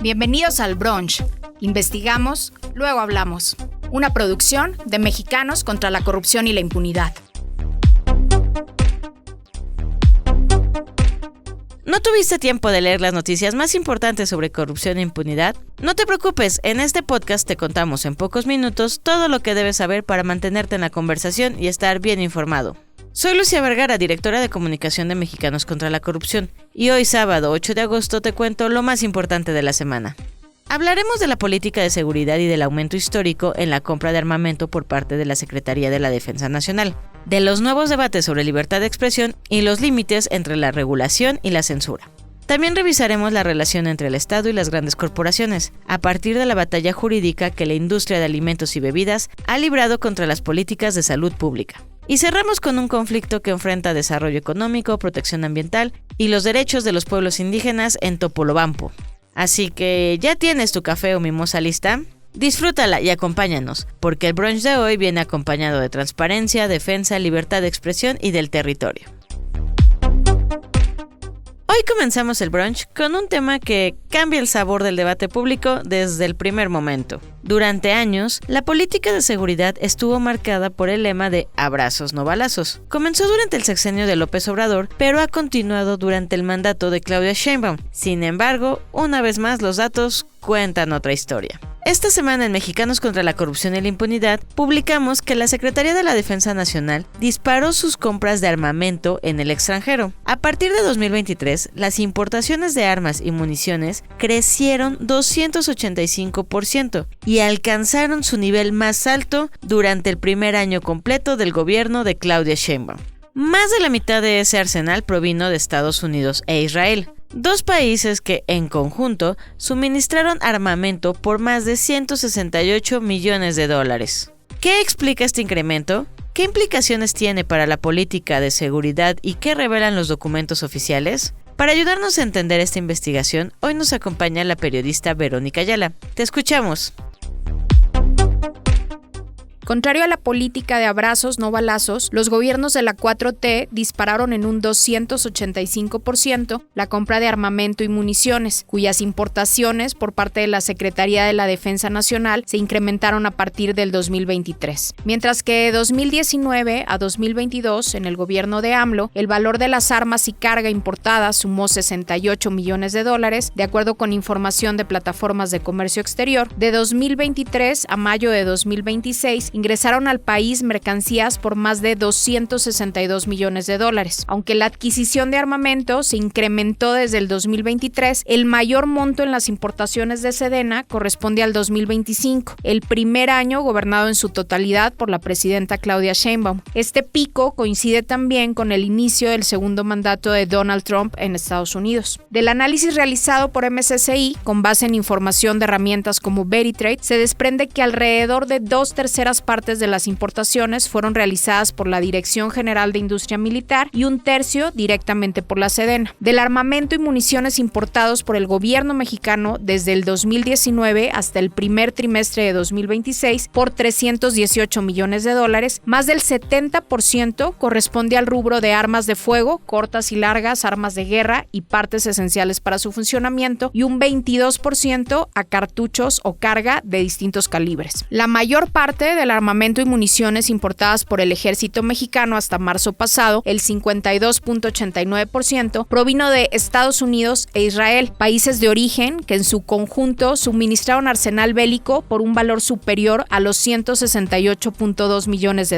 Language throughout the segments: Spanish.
Bienvenidos al Brunch. Investigamos, luego hablamos. Una producción de Mexicanos contra la Corrupción y la Impunidad. ¿No tuviste tiempo de leer las noticias más importantes sobre corrupción e impunidad? No te preocupes, en este podcast te contamos en pocos minutos todo lo que debes saber para mantenerte en la conversación y estar bien informado. Soy Lucia Vergara, directora de comunicación de Mexicanos contra la Corrupción, y hoy sábado 8 de agosto te cuento lo más importante de la semana. Hablaremos de la política de seguridad y del aumento histórico en la compra de armamento por parte de la Secretaría de la Defensa Nacional, de los nuevos debates sobre libertad de expresión y los límites entre la regulación y la censura. También revisaremos la relación entre el Estado y las grandes corporaciones, a partir de la batalla jurídica que la industria de alimentos y bebidas ha librado contra las políticas de salud pública. Y cerramos con un conflicto que enfrenta desarrollo económico, protección ambiental y los derechos de los pueblos indígenas en Topolobampo. Así que, ¿ya tienes tu café o mimosa lista? Disfrútala y acompáñanos, porque el brunch de hoy viene acompañado de transparencia, defensa, libertad de expresión y del territorio. Hoy comenzamos el brunch con un tema que cambia el sabor del debate público desde el primer momento. Durante años, la política de seguridad estuvo marcada por el lema de abrazos no balazos. Comenzó durante el sexenio de López Obrador, pero ha continuado durante el mandato de Claudia Sheinbaum. Sin embargo, una vez más los datos cuentan otra historia. Esta semana en Mexicanos contra la Corrupción y la Impunidad publicamos que la Secretaría de la Defensa Nacional disparó sus compras de armamento en el extranjero. A partir de 2023, las importaciones de armas y municiones crecieron 285% y alcanzaron su nivel más alto durante el primer año completo del gobierno de Claudia Sheinbaum. Más de la mitad de ese arsenal provino de Estados Unidos e Israel, dos países que, en conjunto, suministraron armamento por más de $168 millones. ¿Qué explica este incremento? ¿Qué implicaciones tiene para la política de seguridad y qué revelan los documentos oficiales? Para ayudarnos a entender esta investigación, hoy nos acompaña la periodista Verónica Ayala. Te escuchamos. Contrario a la política de abrazos no balazos, los gobiernos de la 4T dispararon en un 285% la compra de armamento y municiones, cuyas importaciones por parte de la Secretaría de la Defensa Nacional se incrementaron a partir del 2023. Mientras que de 2019 a 2022, en el gobierno de AMLO, el valor de las armas y carga importadas sumó $68 millones, de acuerdo con información de plataformas de comercio exterior. De 2023 a mayo de 2026, ingresaron al país mercancías por más de $262 millones. Aunque la adquisición de armamento se incrementó desde el 2023, el mayor monto en las importaciones de Sedena corresponde al 2025, el primer año gobernado en su totalidad por la presidenta Claudia Sheinbaum. Este pico coincide también con el inicio del segundo mandato de Donald Trump en Estados Unidos. Del análisis realizado por MSCI, con base en información de herramientas como Veritrade, se desprende que alrededor de 2/3 partes de las importaciones fueron realizadas por la Dirección General de Industria Militar y 1/3 directamente por la Sedena. Del armamento y municiones importados por el gobierno mexicano desde el 2019 hasta el primer trimestre de 2026 por $318 millones, más del 70% corresponde al rubro de armas de fuego, cortas y largas, armas de guerra y partes esenciales para su funcionamiento, y un 22% a cartuchos o carga de distintos calibres. La mayor parte del armamento y municiones importadas por el ejército mexicano hasta marzo pasado, el 52.89%, provino de Estados Unidos e Israel, países de origen que en su conjunto suministraron arsenal bélico por un valor superior a los $168.2 millones.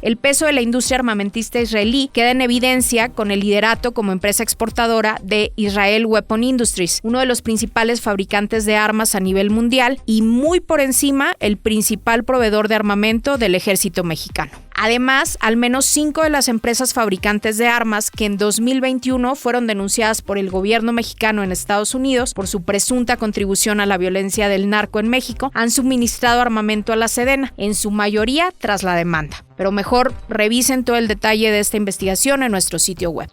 El peso de la industria armamentista israelí queda en evidencia con el liderato como empresa exportadora de Israel Weapon Industries, uno de los principales fabricantes de armas a nivel mundial y muy por encima el principal proveedor de armamento del ejército mexicano. Además, al menos 5 de las empresas fabricantes de armas que en 2021 fueron denunciadas por el gobierno mexicano en Estados Unidos por su presunta contribución a la violencia del narco en México han suministrado armamento a la Sedena, en su mayoría tras la demanda. Pero mejor revisen todo el detalle de esta investigación en nuestro sitio web.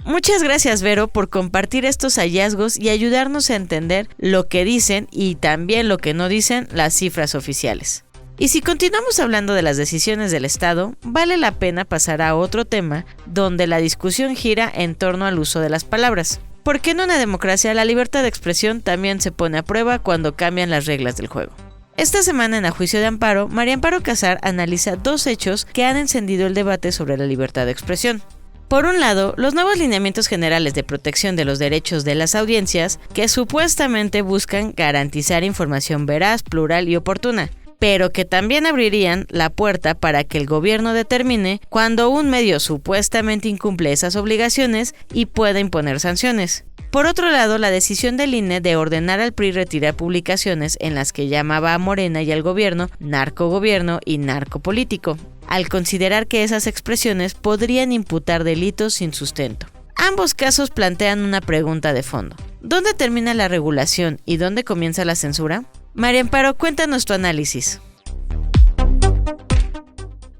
Muchas gracias, Vero, por compartir estos hallazgos y ayudarnos a entender lo que dicen y también lo que no dicen las cifras oficiales. Y si continuamos hablando de las decisiones del Estado, vale la pena pasar a otro tema donde la discusión gira en torno al uso de las palabras. Porque en una democracia la libertad de expresión también se pone a prueba cuando cambian las reglas del juego. Esta semana en A Juicio de Amparo, María Amparo Casar analiza 2 hechos que han encendido el debate sobre la libertad de expresión. Por un lado, los nuevos lineamientos generales de protección de los derechos de las audiencias que supuestamente buscan garantizar información veraz, plural y oportuna, pero que también abrirían la puerta para que el gobierno determine cuando un medio supuestamente incumple esas obligaciones y pueda imponer sanciones. Por otro lado, la decisión del INE de ordenar al PRI retirar publicaciones en las que llamaba a Morena y al gobierno narcogobierno y narcopolítico, al considerar que esas expresiones podrían imputar delitos sin sustento. Ambos casos plantean una pregunta de fondo. ¿Dónde termina la regulación y dónde comienza la censura? María Amparo, cuéntanos tu análisis.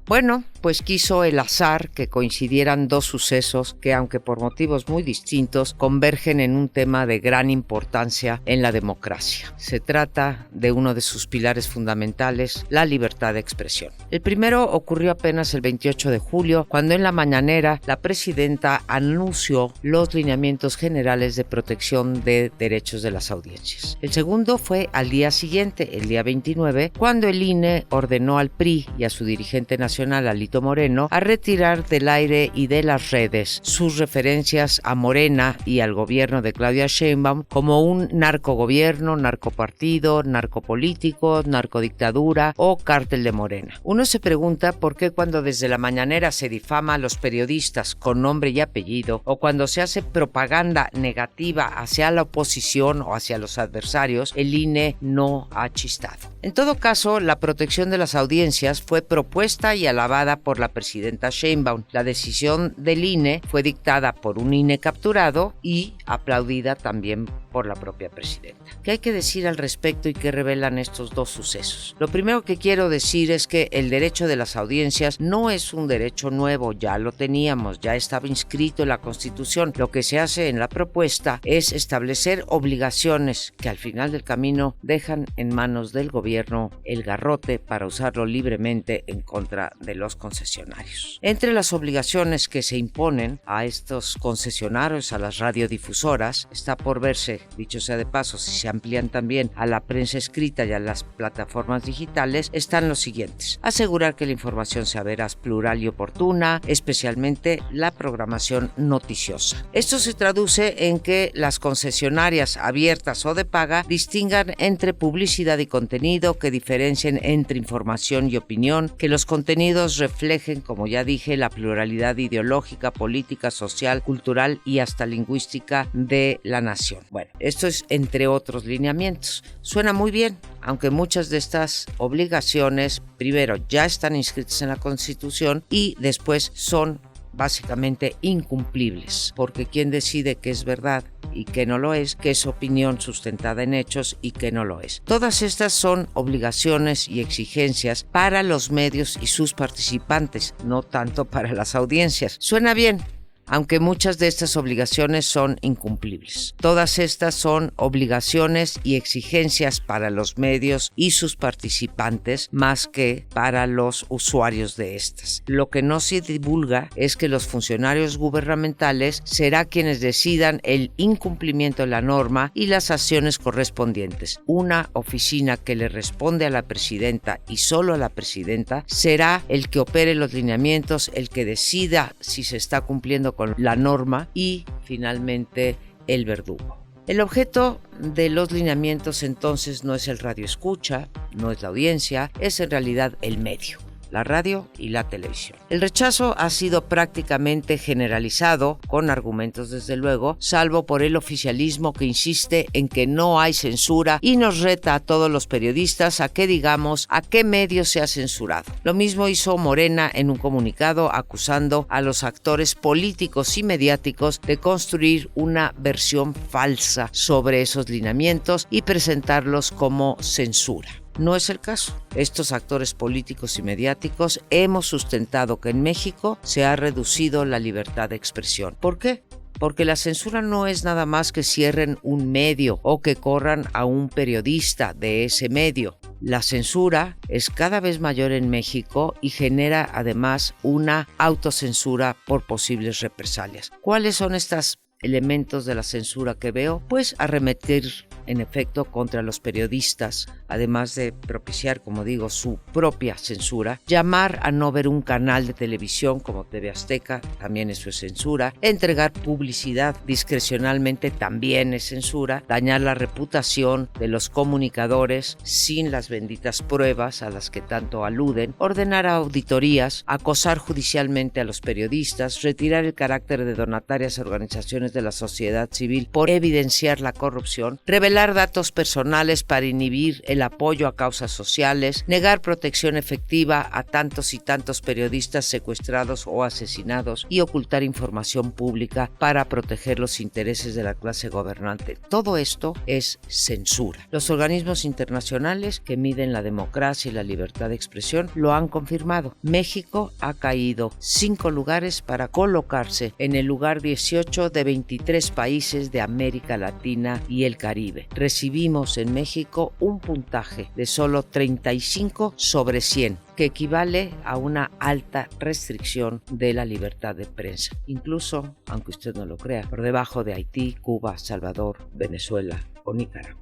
Bueno, pues quiso el azar que coincidieran 2 sucesos que, aunque por motivos muy distintos, convergen en un tema de gran importancia en la democracia. Se trata de uno de sus pilares fundamentales, la libertad de expresión. El primero ocurrió apenas el 28 de julio, cuando en la mañanera la presidenta anunció los lineamientos generales de protección de derechos de las audiencias. El segundo fue al día siguiente, el día 29, cuando el INE ordenó al PRI y a su dirigente nacional, Alito Moreno, a retirar del aire y de las redes sus referencias a Morena y al gobierno de Claudia Sheinbaum como un narcogobierno, narcopartido, narcopolítico, narcodictadura o cártel de Morena. Uno se pregunta por qué cuando desde la mañanera se difama a los periodistas con nombre y apellido, o cuando se hace propaganda negativa hacia la oposición o hacia los adversarios, el INE no ha chistado. En todo caso, la protección de las audiencias fue propuesta y alabada por la presidenta Sheinbaum. La decisión del INE fue dictada por un INE capturado y aplaudida también por la propia presidenta. ¿Qué hay que decir al respecto y qué revelan estos 2 sucesos? Lo primero que quiero decir es que el derecho de las audiencias no es un derecho nuevo, ya lo teníamos, ya estaba inscrito en la Constitución. Lo que se hace en la propuesta es establecer obligaciones que al final del camino dejan en manos del gobierno el garrote para usarlo libremente en contra de los concesionarios. Entre las obligaciones que se imponen a estos concesionarios, a las radiodifusoras, está por verse, dicho sea de paso, si se amplían también a la prensa escrita y a las plataformas digitales, están los siguientes: asegurar que la información sea veraz, plural y oportuna, especialmente la programación noticiosa. Esto se traduce en que las concesionarias abiertas o de paga distingan entre publicidad y contenido, que diferencien entre información y opinión, que los contenidos reflejen, como ya dije, la pluralidad ideológica, política, social, cultural y hasta lingüística de la nación. Bueno, esto es entre otros lineamientos. Suena muy bien, aunque muchas de estas obligaciones, primero, ya están inscritas en la Constitución y después son básicamente incumplibles, porque quien decide qué es verdad y qué no lo es, qué es opinión sustentada en hechos y qué no lo es. Todas estas son obligaciones y exigencias para los medios y sus participantes, no tanto para las audiencias. Suena bien, aunque muchas de estas obligaciones son incumplibles. Todas estas son obligaciones y exigencias para los medios y sus participantes más que para los usuarios de estas. Lo que no se divulga es que los funcionarios gubernamentales serán quienes decidan el incumplimiento de la norma y las acciones correspondientes. Una oficina que le responde a la presidenta y solo a la presidenta será el que opere los lineamientos, el que decida si se está cumpliendo con la norma y finalmente el verdugo. El objeto de los lineamientos entonces no es el radioescucha, no es la audiencia, es en realidad el medio, la radio y la televisión. El rechazo ha sido prácticamente generalizado, con argumentos desde luego, salvo por el oficialismo que insiste en que no hay censura y nos reta a todos los periodistas a que digamos a qué medio se ha censurado. Lo mismo hizo Morena en un comunicado acusando a los actores políticos y mediáticos de construir una versión falsa sobre esos lineamientos y presentarlos como censura. No es el caso. Estos actores políticos y mediáticos hemos sustentado que en México se ha reducido la libertad de expresión. ¿Por qué? Porque la censura no es nada más que cierren un medio o que corran a un periodista de ese medio. La censura es cada vez mayor en México y genera además una autocensura por posibles represalias. ¿Cuáles son estas elementos de la censura que veo, pues arremeter en efecto contra los periodistas, además de propiciar, como digo, su propia censura, llamar a no ver un canal de televisión como TV Azteca, también eso es censura, entregar publicidad discrecionalmente también es censura, dañar la reputación de los comunicadores sin las benditas pruebas a las que tanto aluden, ordenar auditorías, acosar judicialmente a los periodistas, retirar el carácter de donatarias a organizaciones de la sociedad civil por evidenciar la corrupción, revelar datos personales para inhibir el apoyo a causas sociales, negar protección efectiva a tantos y tantos periodistas secuestrados o asesinados y ocultar información pública para proteger los intereses de la clase gobernante. Todo esto es censura. Los organismos internacionales que miden la democracia y la libertad de expresión lo han confirmado. México ha caído 5 lugares para colocarse en el lugar 18 de 23 países de América Latina y el Caribe. Recibimos en México un puntaje de solo 35 sobre 100, que equivale a una alta restricción de la libertad de prensa, incluso, aunque usted no lo crea, por debajo de Haití, Cuba, Salvador, Venezuela o Nicaragua.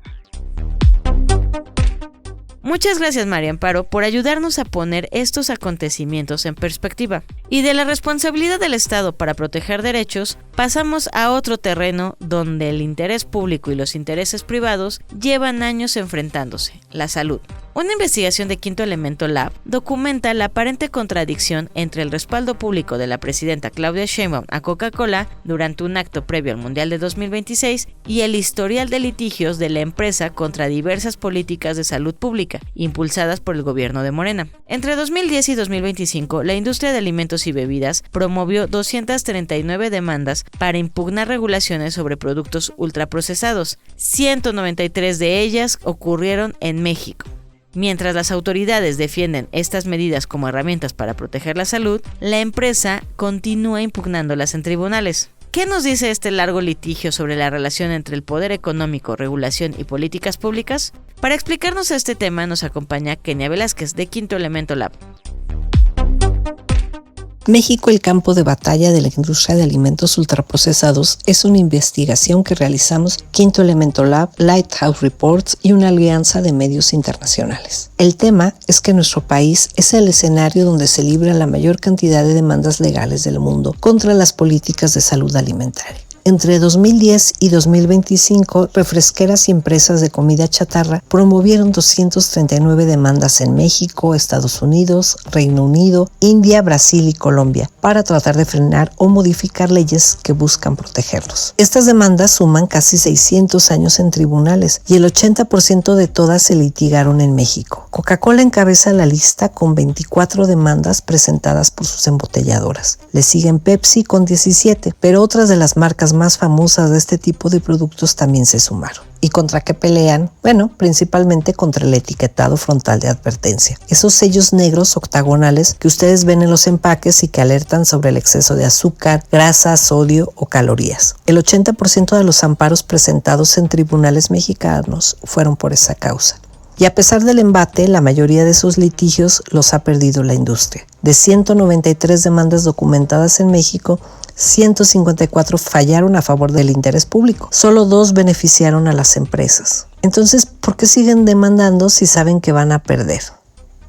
Muchas gracias, María Amparo, por ayudarnos a poner estos acontecimientos en perspectiva. Y de la responsabilidad del Estado para proteger derechos, pasamos a otro terreno donde el interés público y los intereses privados llevan años enfrentándose: la salud. Una investigación de Quinto Elemento Lab documenta la aparente contradicción entre el respaldo público de la presidenta Claudia Sheinbaum a Coca-Cola durante un acto previo al Mundial de 2026 y el historial de litigios de la empresa contra diversas políticas de salud pública impulsadas por el gobierno de Morena. Entre 2010 y 2025, la industria de alimentos y bebidas promovió 239 demandas para impugnar regulaciones sobre productos ultraprocesados. 193 de ellas ocurrieron en México. Mientras las autoridades defienden estas medidas como herramientas para proteger la salud, la empresa continúa impugnándolas en tribunales. ¿Qué nos dice este largo litigio sobre la relación entre el poder económico, regulación y políticas públicas? Para explicarnos este tema nos acompaña Kenia Velázquez de Quinto Elemento Lab. México, el campo de batalla de la industria de alimentos ultraprocesados, es una investigación que realizamos Quinto Elemento Lab, Lighthouse Reports y una alianza de medios internacionales. El tema es que nuestro país es el escenario donde se libra la mayor cantidad de demandas legales del mundo contra las políticas de salud alimentaria. Entre 2010 y 2025, refresqueras y empresas de comida chatarra promovieron 239 demandas en México, Estados Unidos, Reino Unido, India, Brasil y Colombia para tratar de frenar o modificar leyes que buscan protegerlos. Estas demandas suman casi 600 años en tribunales y el 80% de todas se litigaron en México. Coca-Cola encabeza la lista con 24 demandas presentadas por sus embotelladoras. Le siguen Pepsi con 17, pero otras de las marcas más famosas de este tipo de productos también se sumaron. ¿Y contra qué pelean? Bueno, principalmente contra el etiquetado frontal de advertencia. Esos sellos negros octagonales que ustedes ven en los empaques y que alertan sobre el exceso de azúcar, grasa, sodio o calorías. El 80% de los amparos presentados en tribunales mexicanos fueron por esa causa. Y a pesar del embate, la mayoría de esos litigios los ha perdido la industria. De 193 demandas documentadas en México, 154 fallaron a favor del interés público. Solo 2 beneficiaron a las empresas. Entonces, ¿por qué siguen demandando si saben que van a perder?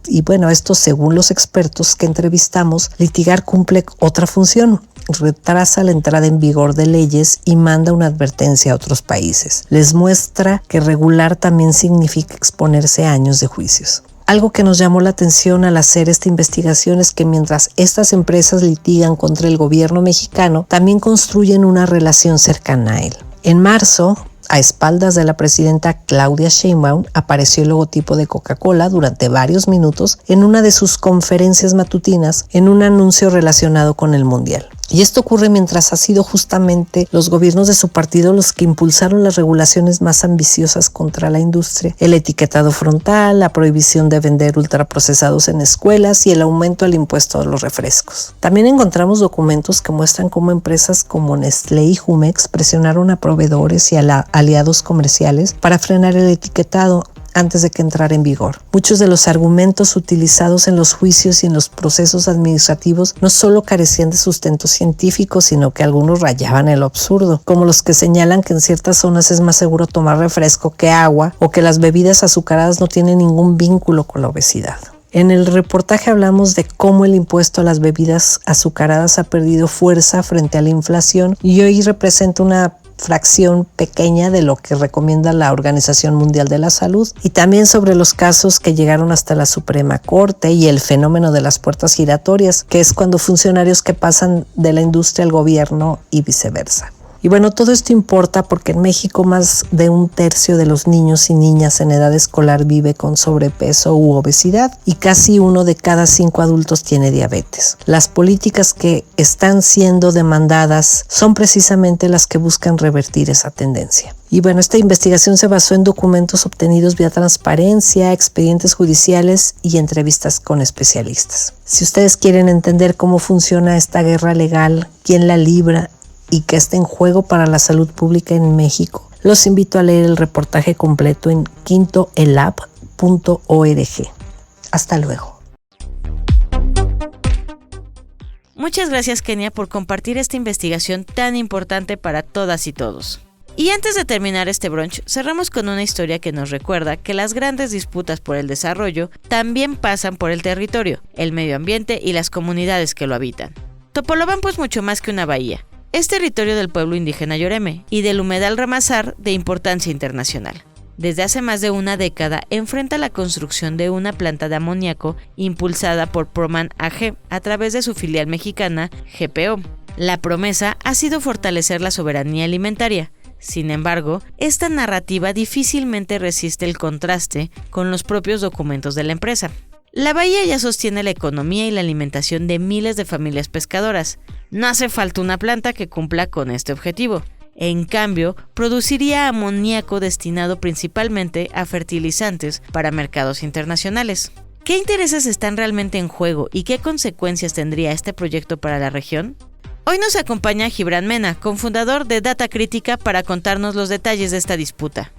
Y bueno, esto según los expertos que entrevistamos, litigar cumple otra función. Retrasa la entrada en vigor de leyes y manda una advertencia a otros países. Les muestra que regular también significa exponerse a años de juicios. Algo que nos llamó la atención al hacer esta investigación es que mientras estas empresas litigan contra el gobierno mexicano, también construyen una relación cercana a él. En marzo, a espaldas de la presidenta Claudia Sheinbaum, apareció el logotipo de Coca-Cola durante varios minutos en una de sus conferencias matutinas en un anuncio relacionado con el Mundial. Y esto ocurre mientras ha sido justamente los gobiernos de su partido los que impulsaron las regulaciones más ambiciosas contra la industria, el etiquetado frontal, la prohibición de vender ultraprocesados en escuelas y el aumento del impuesto a los refrescos. También encontramos documentos que muestran cómo empresas como Nestlé y Jumex presionaron a proveedores y a aliados comerciales para frenar el etiquetado. antes de que entrara en vigor. Muchos de los argumentos utilizados en los juicios y en los procesos administrativos no solo carecían de sustento científico, sino que algunos rayaban el absurdo, como los que señalan que en ciertas zonas es más seguro tomar refresco que agua o que las bebidas azucaradas no tienen ningún vínculo con la obesidad. En el reportaje hablamos de cómo el impuesto a las bebidas azucaradas ha perdido fuerza frente a la inflación y hoy representa una fracción pequeña de lo que recomienda la Organización Mundial de la Salud, y también sobre los casos que llegaron hasta la Suprema Corte y el fenómeno de las puertas giratorias, que es cuando funcionarios que pasan de la industria al gobierno y viceversa. Y bueno, todo esto importa porque en México más de 1/3 de los niños y niñas en edad escolar vive con sobrepeso u obesidad y casi 1 de cada 5 adultos tiene diabetes. Las políticas que están siendo demandadas son precisamente las que buscan revertir esa tendencia. Y bueno, esta investigación se basó en documentos obtenidos vía transparencia, expedientes judiciales y entrevistas con especialistas. Si ustedes quieren entender cómo funciona esta guerra legal, quién la libra y qué está en juego para la salud pública en México, los invito a leer el reportaje completo en quintoelab.org. Hasta luego. Muchas gracias, Kenia, por compartir esta investigación tan importante para todas y todos. Y antes de terminar este brunch, cerramos con una historia que nos recuerda que las grandes disputas por el desarrollo también pasan por el territorio, el medio ambiente y las comunidades que lo habitan. Topolobampo es mucho más que una bahía. Es territorio del pueblo indígena Yoreme y del humedal Ramazar de importancia internacional. Desde hace más de una década enfrenta la construcción de una planta de amoníaco impulsada por Proman AG a través de su filial mexicana GPO. La promesa ha sido fortalecer la soberanía alimentaria. Sin embargo, esta narrativa difícilmente resiste el contraste con los propios documentos de la empresa. La bahía ya sostiene la economía y la alimentación de miles de familias pescadoras. No hace falta una planta que cumpla con este objetivo. En cambio, produciría amoníaco destinado principalmente a fertilizantes para mercados internacionales. ¿Qué intereses están realmente en juego y qué consecuencias tendría este proyecto para la región? Hoy nos acompaña Gibran Mena, cofundador de Data Crítica, para contarnos los detalles de esta disputa.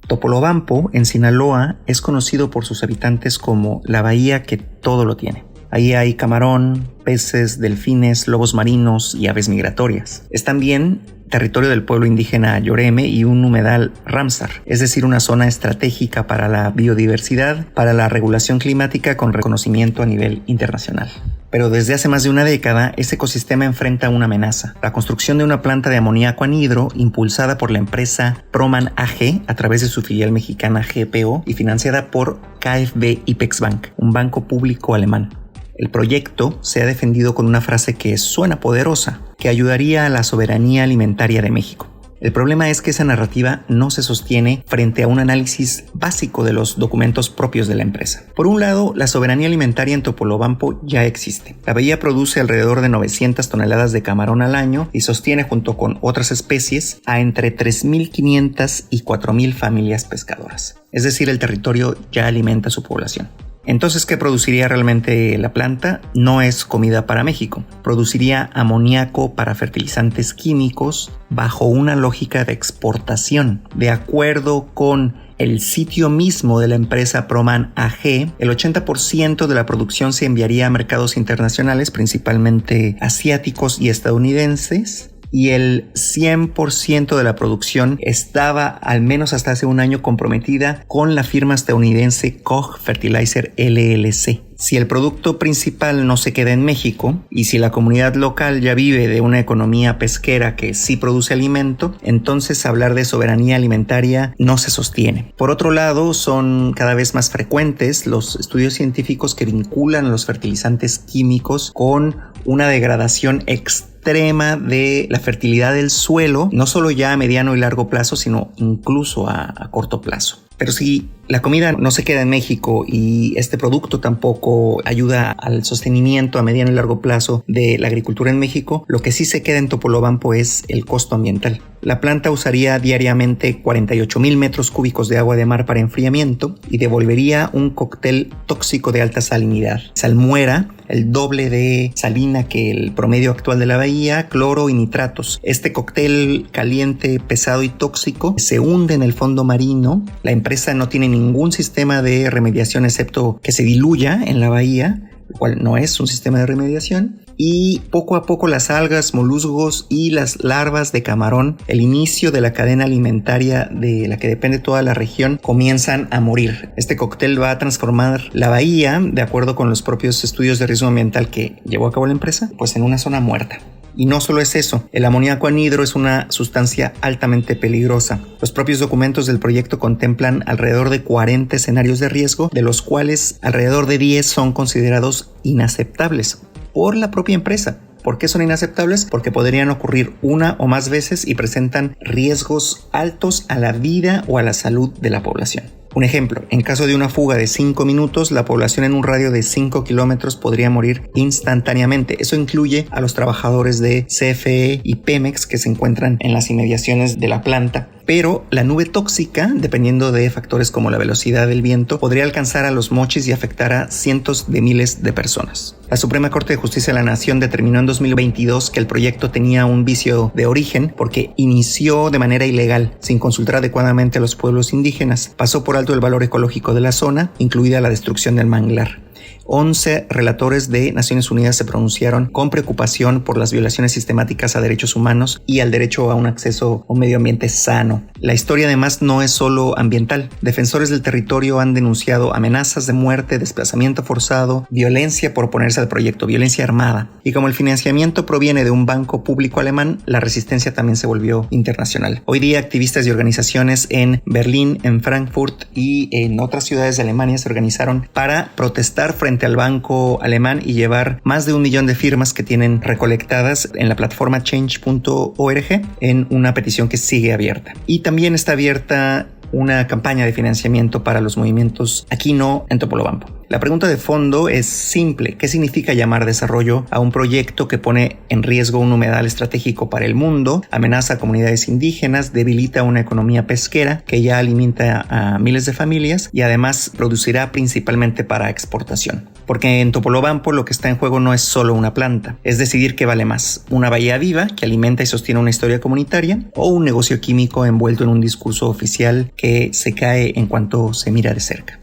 Topolobampo, en Sinaloa, es conocido por sus habitantes como la bahía que todo lo tiene. Ahí hay camarón, peces, delfines, lobos marinos y aves migratorias. Es también territorio del pueblo indígena Yoreme y un humedal Ramsar, es decir, una zona estratégica para la biodiversidad, para la regulación climática con reconocimiento a nivel internacional. Pero desde hace más de una década, este ecosistema enfrenta una amenaza: la construcción de una planta de amoníaco anhidro impulsada por la empresa Proman AG a través de su filial mexicana GPO y financiada por KfW IPEX-Bank, un banco público alemán. El proyecto se ha defendido con una frase que suena poderosa, que ayudaría a la soberanía alimentaria de México. El problema es que esa narrativa no se sostiene frente a un análisis básico de los documentos propios de la empresa. Por un lado, la soberanía alimentaria en Topolobampo ya existe. La bahía produce alrededor de 900 toneladas de camarón al año y sostiene, junto con otras especies, a entre 3.500 y 4.000 familias pescadoras. Es decir, el territorio ya alimenta a su población. Entonces, ¿qué produciría realmente la planta? No es comida para México. Produciría amoníaco para fertilizantes químicos bajo una lógica de exportación. De acuerdo con el sitio mismo de la empresa Proman AG, el 80% de la producción se enviaría a mercados internacionales, principalmente asiáticos y estadounidenses, y el 100% de la producción estaba, al menos hasta hace un año, comprometida con la firma estadounidense Koch Fertilizer LLC. Si el producto principal no se queda en México y si la comunidad local ya vive de una economía pesquera que sí produce alimento, entonces hablar de soberanía alimentaria no se sostiene. Por otro lado, son cada vez más frecuentes los estudios científicos que vinculan los fertilizantes químicos con una degradación extrema de la fertilidad del suelo, no solo ya a mediano y largo plazo, sino incluso a corto plazo. Pero si la comida no se queda en México y este producto tampoco ayuda al sostenimiento a mediano y largo plazo de la agricultura en México, lo que sí se queda en Topolobampo es el costo ambiental. La planta usaría diariamente 48,000 metros cúbicos de agua de mar para enfriamiento y devolvería un cóctel tóxico de alta salinidad. Salmuera, el doble de salina que el promedio actual de la bahía, cloro y nitratos. Este cóctel caliente, pesado y tóxico se hunde en el fondo marino. La empresa no tiene ningún sistema de remediación excepto que se diluya en la bahía, lo cual no es un sistema de remediación. Y poco a poco las algas, molusgos y las larvas de camarón, el inicio de la cadena alimentaria de la que depende toda la región, comienzan a morir. Este cóctel va a transformar la bahía, de acuerdo con los propios estudios de riesgo ambiental que llevó a cabo la empresa, pues en una zona muerta. Y no solo es eso, el amoníaco anhidro es una sustancia altamente peligrosa. Los propios documentos del proyecto contemplan alrededor de 40 escenarios de riesgo, de los cuales alrededor de 10 son considerados inaceptables por la propia empresa. ¿Por qué son inaceptables? Porque podrían ocurrir una o más veces y presentan riesgos altos a la vida o a la salud de la población. Un ejemplo, en caso de una fuga de 5 minutos, la población en un radio de 5 kilómetros podría morir instantáneamente. Eso incluye a los trabajadores de CFE y Pemex que se encuentran en las inmediaciones de la planta. Pero la nube tóxica, dependiendo de factores como la velocidad del viento, podría alcanzar a Los Mochis y afectar a cientos de miles de personas. La Suprema Corte de Justicia de la Nación determinó en 2022 que el proyecto tenía un vicio de origen porque inició de manera ilegal, sin consultar adecuadamente a los pueblos indígenas. Pasó por alto el valor ecológico de la zona, incluida la destrucción del manglar. 11 relatores de Naciones Unidas se pronunciaron con preocupación por las violaciones sistemáticas a derechos humanos y al derecho a un acceso a un medio ambiente sano. La historia además no es solo ambiental. Defensores del territorio han denunciado amenazas de muerte, desplazamiento forzado, violencia por oponerse al proyecto, violencia armada. Y como el financiamiento proviene de un banco público alemán, la resistencia también se volvió internacional. Hoy día activistas y organizaciones en Berlín, en Frankfurt y en otras ciudades de Alemania se organizaron para protestar frente al banco alemán y llevar más de 1 millón de firmas que tienen recolectadas en la plataforma change.org en una petición que sigue abierta. Y también está abierta una campaña de financiamiento para los movimientos Aquí No en Topolobampo. La pregunta de fondo es simple. ¿Qué significa llamar desarrollo a un proyecto que pone en riesgo un humedal estratégico para el mundo, amenaza a comunidades indígenas, debilita una economía pesquera que ya alimenta a miles de familias y además producirá principalmente para exportación? Porque en Topolobampo lo que está en juego no es solo una planta, es decidir qué vale más, una bahía viva que alimenta y sostiene una historia comunitaria o un negocio químico envuelto en un discurso oficial que se cae en cuanto se mira de cerca.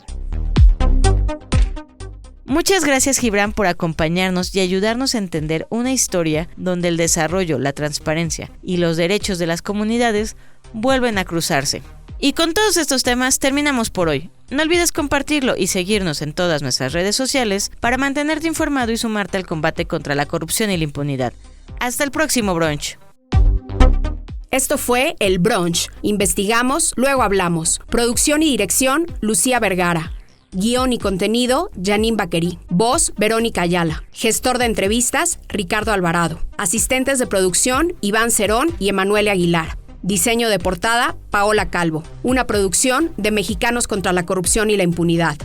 Muchas gracias, Gibran, por acompañarnos y ayudarnos a entender una historia donde el desarrollo, la transparencia y los derechos de las comunidades vuelven a cruzarse. Y con todos estos temas terminamos por hoy. No olvides compartirlo y seguirnos en todas nuestras redes sociales para mantenerte informado y sumarte al combate contra la corrupción y la impunidad. Hasta el próximo brunch. Esto fue El Brunch. Investigamos, luego hablamos. Producción y dirección, Lucía Vergara. Guión y contenido, Janine Baquerí. Voz, Verónica Ayala. Gestor de entrevistas, Ricardo Alvarado. Asistentes de producción, Iván Cerón y Emanuele Aguilar. Diseño de portada, Paola Calvo. Una producción de Mexicanos contra la Corrupción y la Impunidad.